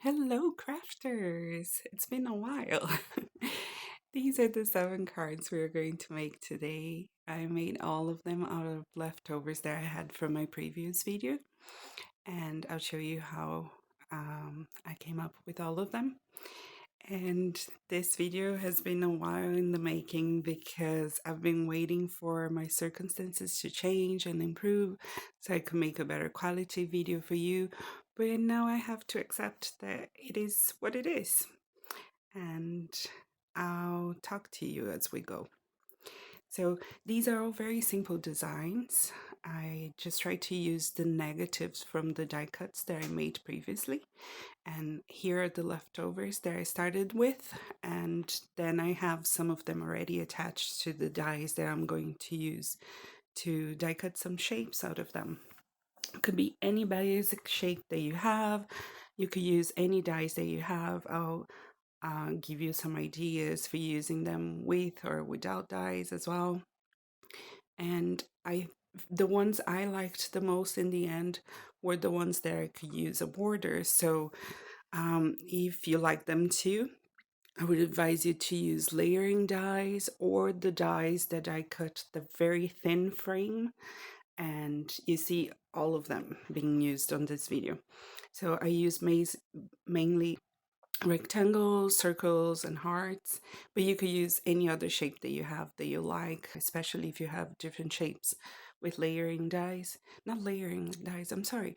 Hello, crafters! It's been a while. These are the 7 cards we are going to make today. I made all of them out of leftovers that I had from my previous video, and I'll show you how I came up with all of them. And this video has been a while in the making because I've been waiting for my circumstances to change and improve so I can make a better quality video for you. But now I have to accept that it is what it is. And I'll talk to you as we go. So these are all very simple designs. I just try to use the negatives from the die cuts that I made previously. And here are the leftovers that I started with. And then I have some of them already attached to the dies that I'm going to use to die cut some shapes out of them. It could be any basic shape that you have. You could use any dies that you have. I'll give you some ideas for using them with or without dies as well. And the ones I liked the most in the end were the ones that I could use a border. So if you like them too, I would advise you to use layering dies or the dies that I cut the very thin frame, and you see all of them being used on this video. So I use mainly rectangles, circles, and hearts, but you could use any other shape that you have that you like, especially if you have different shapes with layering dies. Not layering dies, I'm sorry.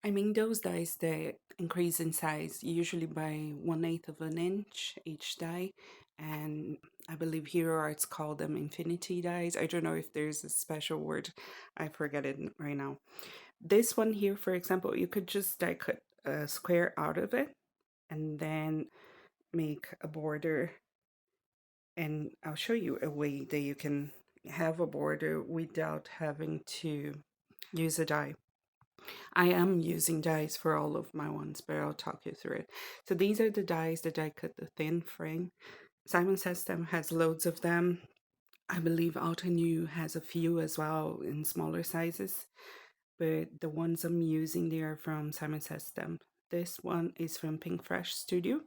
I mean those dies that increase in size, usually by 1/8 of an inch each die, and I believe Hero Arts call them infinity dies. I don't know if there's a special word, I forget it right now. This one here, for example, you could just die cut a square out of it and then make a border, and I'll show you a way that you can have a border without having to use a die. I am using dies for all of my ones, but I'll talk you through it. So these are the dies that I cut the thin frame. Simon Says Them has loads of them. I believe Altenew has a few as well in smaller sizes, but the ones I'm using, they are from Simon Says Them. This one is from Pink Fresh Studio.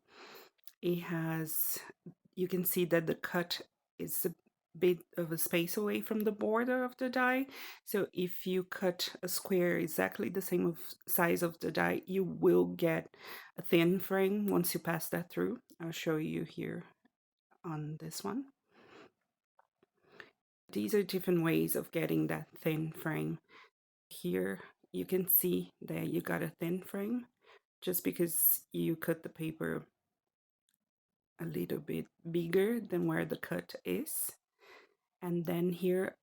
It has, you can see that the cut is a bit of a space away from the border of the die. So if you cut a square exactly the same size of the die, you will get a thin frame once you pass that through. I'll show you here on this one. These are different ways of getting that thin frame. Here you can see that you got a thin frame just because you cut the paper a little bit bigger than where the cut is. And then here,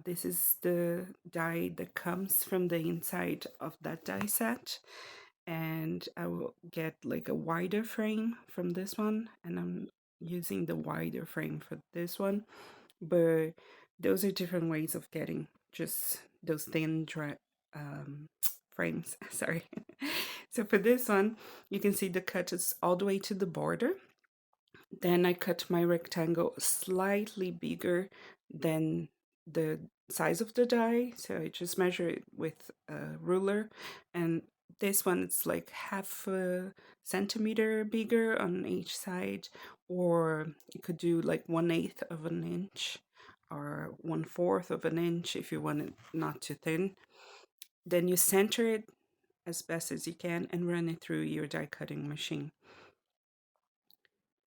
this is the die that comes from the inside of that die set. And I will get like a wider frame from this one, and I'm using the wider frame for this one. But those are different ways of getting just those thin frames. Sorry. So for this one, you can see the cut is all the way to the border. Then I cut my rectangle slightly bigger than the size of the die. So I just measure it with a ruler. And this one, it's like half a centimeter bigger on each side. Or you could do like 1/8 of an inch or 1/4 of an inch if you want it not too thin. Then you center it as best as you can and run it through your die cutting machine.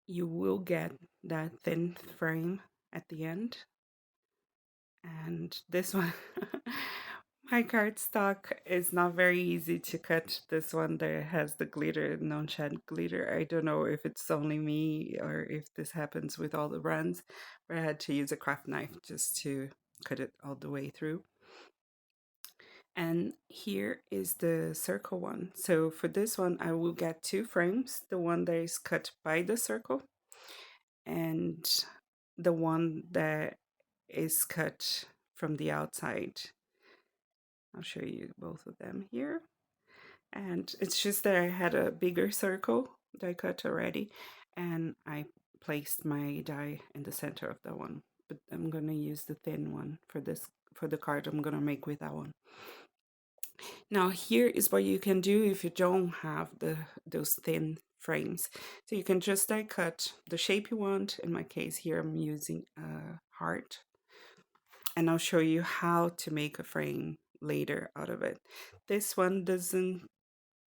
You will get that thin frame at the end. And this one, my cardstock is not very easy to cut. This one that has the glitter, non-shed glitter. I don't know if it's only me or if this happens with all the runs, but I had to use a craft knife just to cut it all the way through. And here is the circle one. So for this one, I will get 2 frames, the one that is cut by the circle and the one that is cut from the outside. I'll show you both of them here. And it's just that I had a bigger circle that I cut already, and I placed my die in the center of that one. But I'm gonna use the thin one for the card I'm gonna make with that one. Now here is what you can do if you don't have those thin frames. So you can just die cut the shape you want. In my case here, I'm using a heart, and I'll show you how to make a frame later out of it. This one doesn't,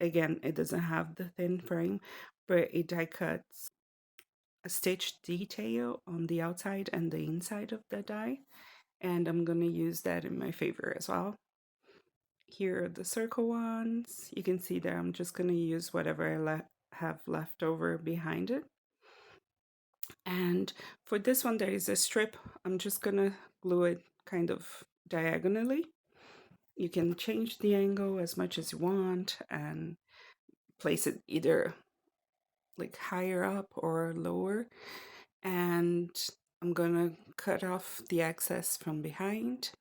again, it doesn't have the thin frame, but it die cuts a stitch detail on the outside and the inside of the die, and I'm gonna use that in my favor as well. Here are the circle ones. You can see that I'm just gonna use whatever I have left over behind it. And for this one, there is a strip. I'm just gonna glue it kind of diagonally. You can change the angle as much as you want and place it either like higher up or lower. And I'm gonna cut off the excess from behind.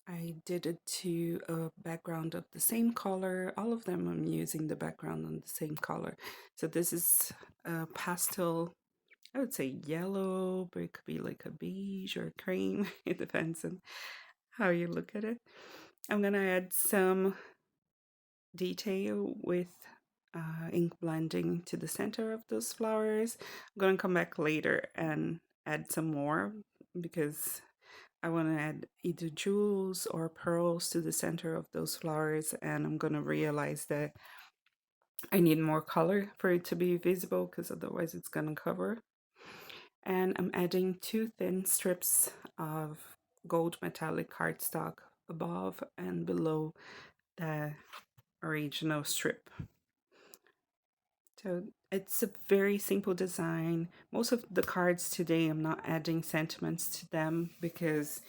I did it to a background of the same color. All of them I'm using the background on the same color. So this is a pastel, I would say yellow, but it could be like a beige or cream. It depends on how you look at it. I'm gonna add some detail with ink blending to the center of those flowers. I'm gonna come back later and add some more because I want to add either jewels or pearls to the center of those flowers, and I'm gonna realize that I need more color for it to be visible because otherwise it's gonna cover. And I'm adding two thin strips of gold metallic cardstock above and below the original strip. So it's a very simple design. Most of the cards today, I'm not adding sentiments to them because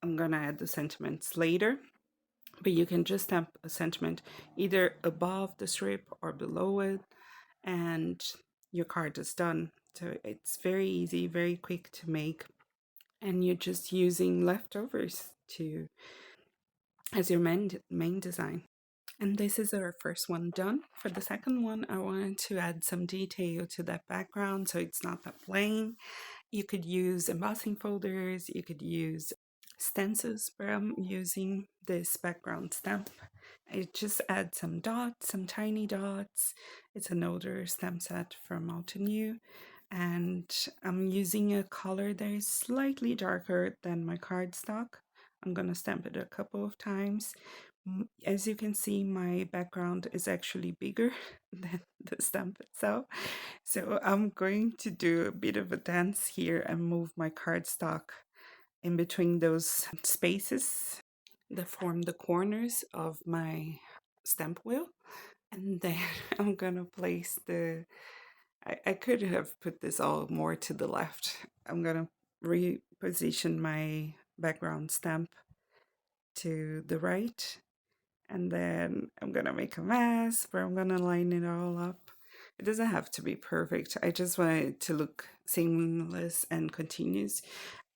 I'm gonna add the sentiments later. But you can just stamp a sentiment either above the strip or below it, and your card is done. So it's very easy, very quick to make, and you're just using leftovers to as your main design. And this is our first one done. For the second one, I wanted to add some detail to that background so it's not that plain. You could use embossing folders, you could use stencils, but I'm using this background stamp. It just adds some dots, some tiny dots. It's an older stamp set from Altenew, and I'm using a color that is slightly darker than my cardstock. I'm gonna stamp it a couple of times. As you can see, my background is actually bigger than the stamp itself. So I'm going to do a bit of a dance here and move my cardstock in between those spaces that form the corners of my stamp wheel. And then I'm gonna place I could have put this all more to the left. I'm gonna reposition my background stamp to the right, and then I'm gonna make a mess, but I'm gonna line it all up. It doesn't have to be perfect. I just want it to look seamless and continuous.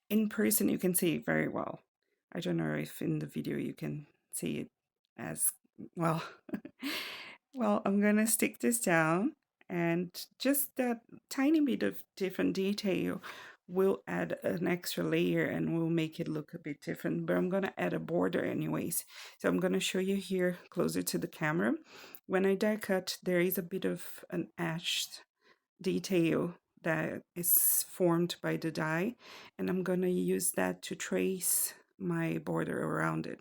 In person, you can see it very well. I don't know if in the video you can see it as well. Well, I'm gonna stick this down, and just that tiny bit of different detail will add an extra layer and will make it look a bit different, but I'm gonna add a border anyways. So I'm gonna show you here closer to the camera. When I die cut, there is a bit of an etched detail that is formed by the die, and I'm gonna use that to trace my border around it.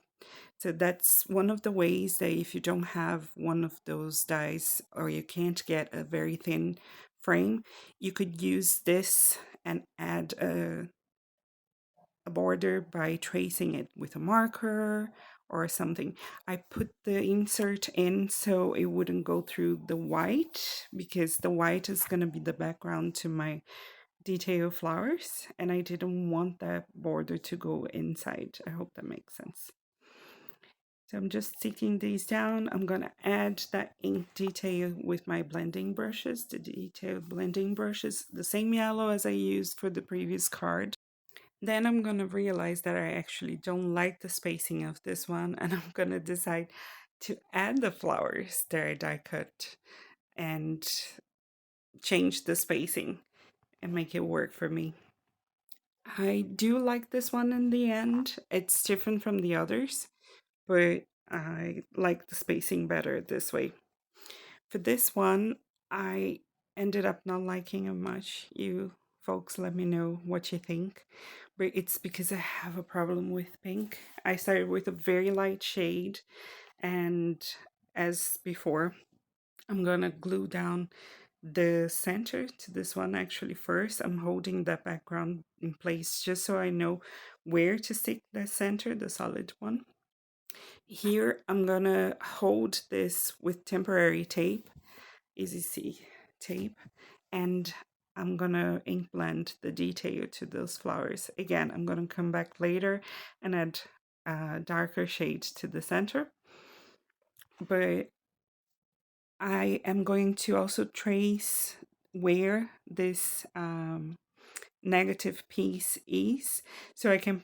So that's one of the ways that if you don't have one of those dies or you can't get a very thin frame, you could use this and add a border by tracing it with a marker or something. I put the insert in so it wouldn't go through the white because the white is going to be the background to my detail flowers, and I didn't want that border to go inside. I hope that makes sense. So I'm just sticking these down. I'm gonna add that ink detail with my blending brushes, the detail blending brushes, the same yellow as I used for the previous card. Then I'm gonna realize that I actually don't like the spacing of this one, and I'm gonna decide to add the flowers that I die cut and change the spacing and make it work for me. I do like this one in the end. It's different from the others, but I like the spacing better this way. For this one, I ended up not liking it much. You folks let me know what you think. But it's because I have a problem with pink. I started with a very light shade, and as before, I'm gonna glue down the center to this one actually first. I'm holding that background in place just so I know where to stick the center, the solid one. Here, I'm gonna hold this with temporary tape, easy see tape, and I'm gonna ink blend the detail to those flowers. Again, I'm gonna come back later and add a darker shade to the center, but I am going to also trace where this negative piece is so I can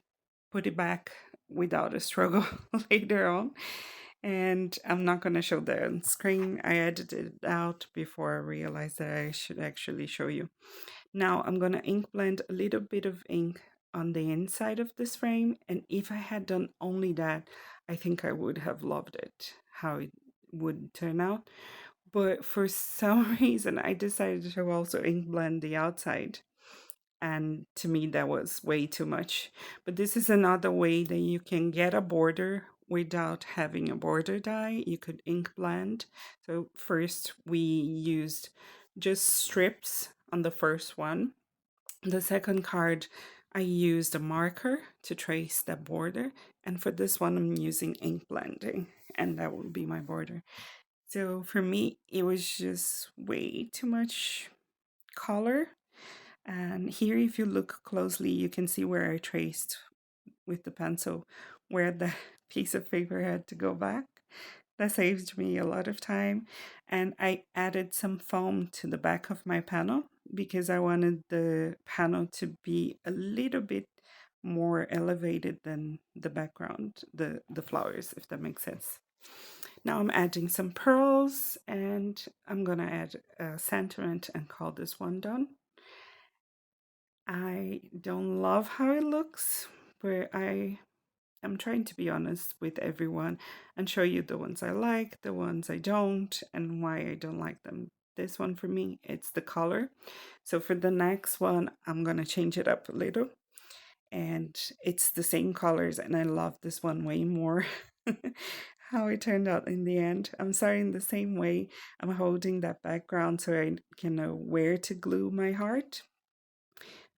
put it back without a struggle later on. And I'm not going to show that on screen. I edited it out before I realized that I should actually show you. Now I'm going to ink blend a little bit of ink on the inside of this frame. And if I had done only that, I think I would have loved it, how it would turn out. But for some reason, I decided to also ink blend the outside. And to me, that was way too much. But this is another way that you can get a border without having a border die. You could ink blend. So first we used just strips on the first one. The second card, I used a marker to trace the border. And for this one, I'm using ink blending. And that will be my border. So for me, it was just way too much color. And here, if you look closely, you can see where I traced with the pencil where the piece of paper had to go back. That saved me a lot of time. And I added some foam to the back of my panel because I wanted the panel to be a little bit more elevated than the background, the flowers, if that makes sense. Now I'm adding some pearls, and I'm gonna add a sentiment and call this one done. I don't love how it looks, but I am trying to be honest with everyone and show you the ones I like, the ones I don't, and why I don't like them. This one for me, it's the color. So for the next one, I'm gonna change it up a little. And it's the same colors, and I love this one way more. How it turned out in the end. I'm starting the same way. I'm holding that background so I can know where to glue my heart.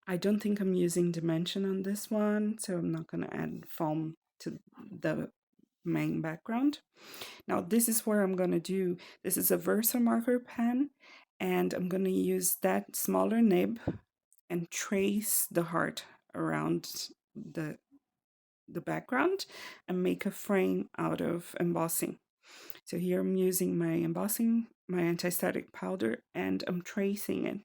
I don't think I'm using dimension on this one, so I'm not going to add foam to the main background. Now this is where I'm going to do, this is a Versamarker pen, and I'm going to use that smaller nib and trace the heart around the the background and make a frame out of embossing. So here I'm using my embossing, my anti-static powder, and I'm tracing it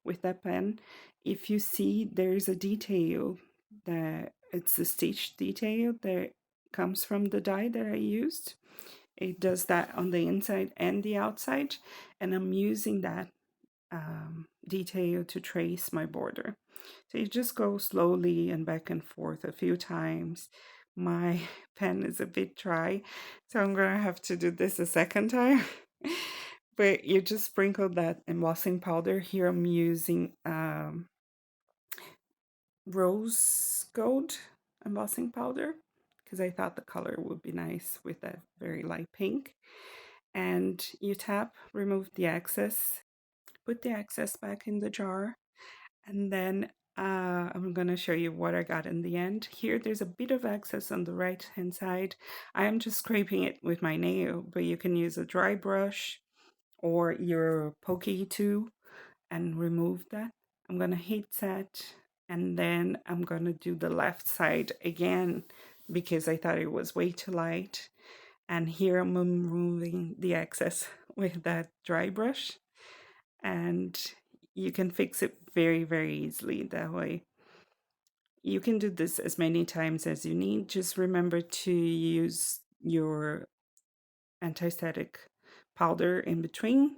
with that pen. If you see, there's a detail that it's a stitch detail that comes from the die that I used. It does that on the inside and the outside, and I'm using that detail to trace my border. So you just go slowly and back and forth a few times. My pen is a bit dry, so I'm gonna have to do this a second time. But you just sprinkle that embossing powder. Here I'm using rose gold embossing powder because I thought the color would be nice with that very light pink. And you tap, remove the excess, put the excess back in the jar, and then I'm gonna show you what I got in the end. Here there's a bit of excess on the right hand side. I am just scraping it with my nail, but you can use a dry brush or your pokey tool and remove that. I'm gonna heat set, and then I'm gonna do the left side again because I thought it was way too light. And here I'm removing the excess with that dry brush, and you can fix it very, very easily that way. You can do this as many times as you need. Just remember to use your anti-static powder in between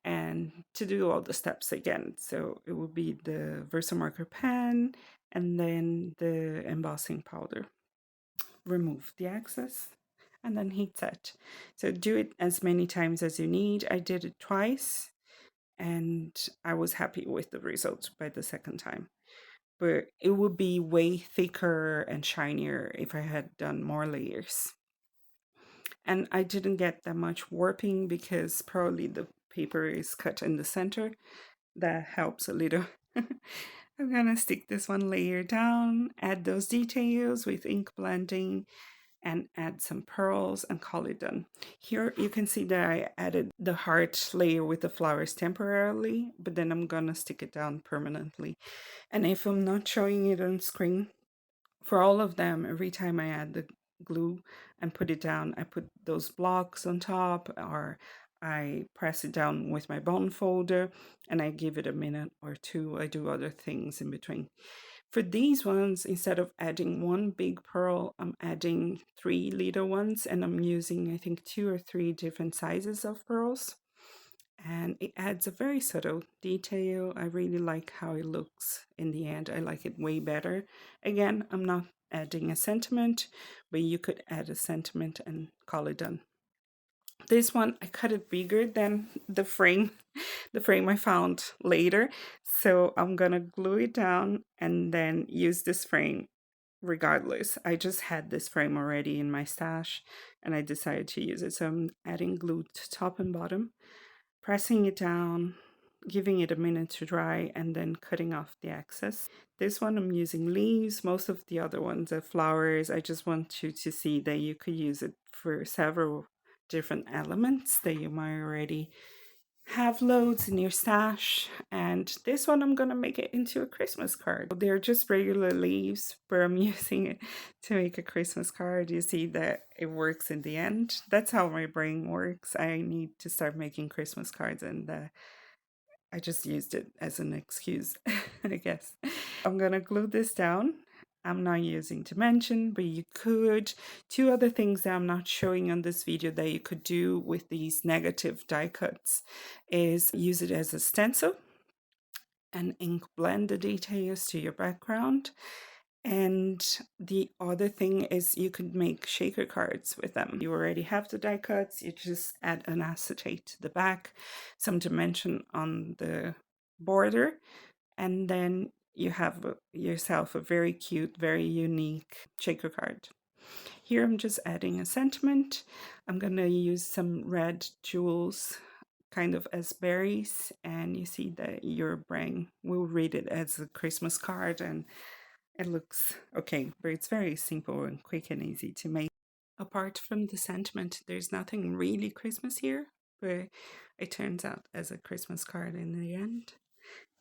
and to do all the steps again. So it will be the Versamarker pen and then the embossing powder. Remove the excess and then heat set. So do it as many times as you need. I did it twice and I was happy with the results by the second time. But it would be way thicker and shinier if I had done more layers. And I didn't get that much warping because probably the paper is cut in the center. That helps a little. I'm gonna stick this one layer down, add those details with ink blending, and add some pearls and call it done. Here you can see that I added the heart layer with the flowers temporarily, but then I'm gonna stick it down permanently. And if I'm not showing it on screen, for all of them, every time I add the glue and put it down, I put those blocks on top, or I press it down with my bond folder and I give it a minute or two. I do other things in between. For these ones, instead of adding one big pearl, I'm adding 3 little ones, and I'm using, I think, 2 or 3 different sizes of pearls. And it adds a very subtle detail. I really like how it looks in the end. I like it way better. Again, I'm not adding a sentiment, but you could add a sentiment and call it done. This one, I cut it bigger than the frame, the frame I found later. So I'm gonna glue it down and then use this frame regardless. I just had this frame already in my stash and I decided to use it. So I'm adding glue to top and bottom, pressing it down, giving it a minute to dry, and then cutting off the excess. This one I'm using leaves. Most of the other ones are flowers. I just want you to see that you could use it for several different elements that you might already have loads in your stash. And this one I'm gonna make it into a Christmas card. They're just regular leaves, but I'm using it to make a Christmas card. You see that it works in the end. That's how my brain works. I need to start making Christmas cards, and I just used it as an excuse, I guess. I'm gonna glue this down. I'm not using dimension, but you could. 2 other things that I'm not showing on this video that you could do with these negative die cuts is use it as a stencil and ink blend the details to your background. And the other thing is you could make shaker cards with them. You already have the die cuts, you just add an acetate to the back, some dimension on the border, and then you have yourself a very cute, very unique shaker card. Here I'm just adding a sentiment. I'm gonna use some red jewels kind of as berries, and you see that your brain will read it as a Christmas card, and it looks okay, but it's very simple and quick and easy to make. Apart from the sentiment, there's nothing really Christmas here, but it turns out as a Christmas card in the end.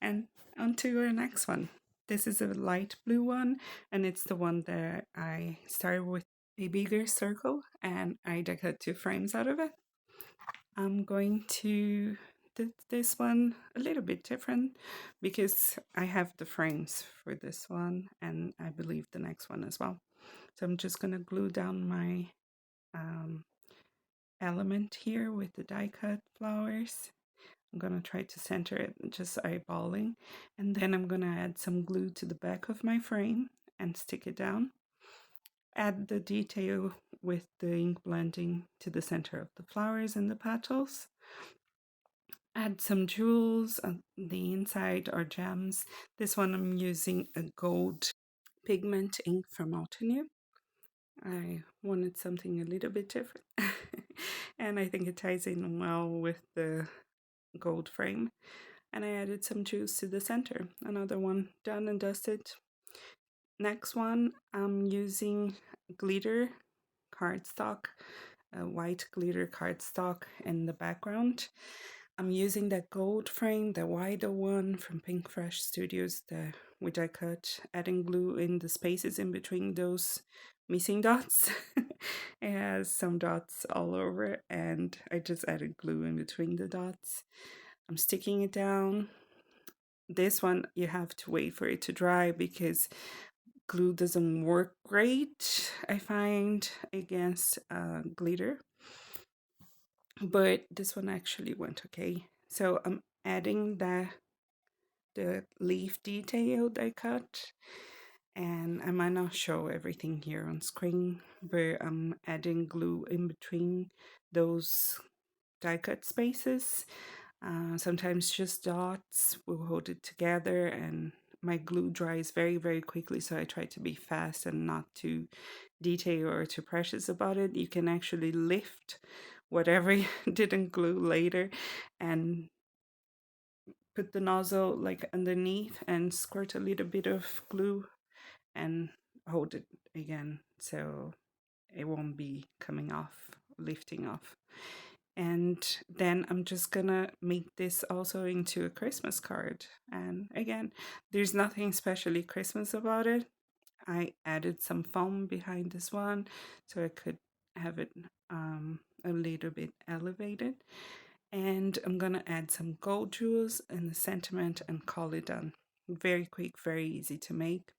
And on to our next one. This is a light blue one, and it's the one that I started with a bigger circle, and I cut 2 frames out of it. I'm going to do this one a little bit different because I have the frames for this one, and I believe the next one as well. So I'm just going to glue down my element here with the die cut flowers. I'm going to try to center it, just eyeballing, and then I'm going to add some glue to the back of my frame and stick it down. Add the detail with the ink blending to the center of the flowers and the petals. Add some jewels on the inside or gems. This one I'm using a gold pigment ink from Altenew. I wanted something a little bit different and I think it ties in well with the gold frame. And I added some jewels to the center. Another one done and dusted. Next one, I'm using glitter cardstock, a white glitter cardstock in the background. I'm using that gold frame, the wider one from Pink Fresh Studios, which I cut, adding glue in the spaces in between those missing dots. It has some dots all over, and I just added glue in between the dots. I'm sticking it down. This one, you have to wait for it to dry because glue doesn't work great, I find, against glitter. But this one actually went okay. So I'm adding the leaf detail that I cut, And I might not show everything here on screen, but I'm adding glue in between those die cut spaces. Sometimes just dots will hold it together, and my glue dries very, very quickly, so I try to be fast and not too detailed or too precious about it. You can actually lift whatever you didn't glue later and put the nozzle like underneath and squirt a little bit of glue and hold it again so it won't be coming off, lifting off. And then I'm just gonna make this also into a Christmas card. And again, there's nothing especially Christmas about it. I added some foam behind this one so I could have it a little bit elevated. And I'm gonna add some gold jewels in the sentiment and call it done. Very quick, very easy to make.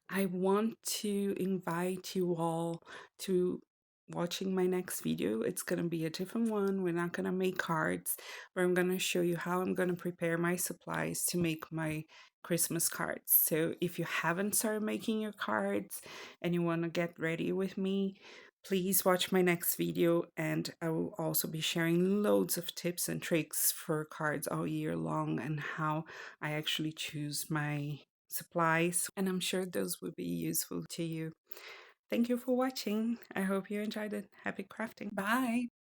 I want to invite you all to watching my next video. It's going to be a different one. We're not going to make cards, but I'm going to show you how I'm going to prepare my supplies to make my Christmas cards. So if you haven't started making your cards and you want to get ready with me, please watch my next video, and I will also be sharing loads of tips and tricks for cards all year long and how I actually choose my supplies, and I'm sure those will be useful to you. Thank you for watching. I hope you enjoyed it. Happy crafting. Bye.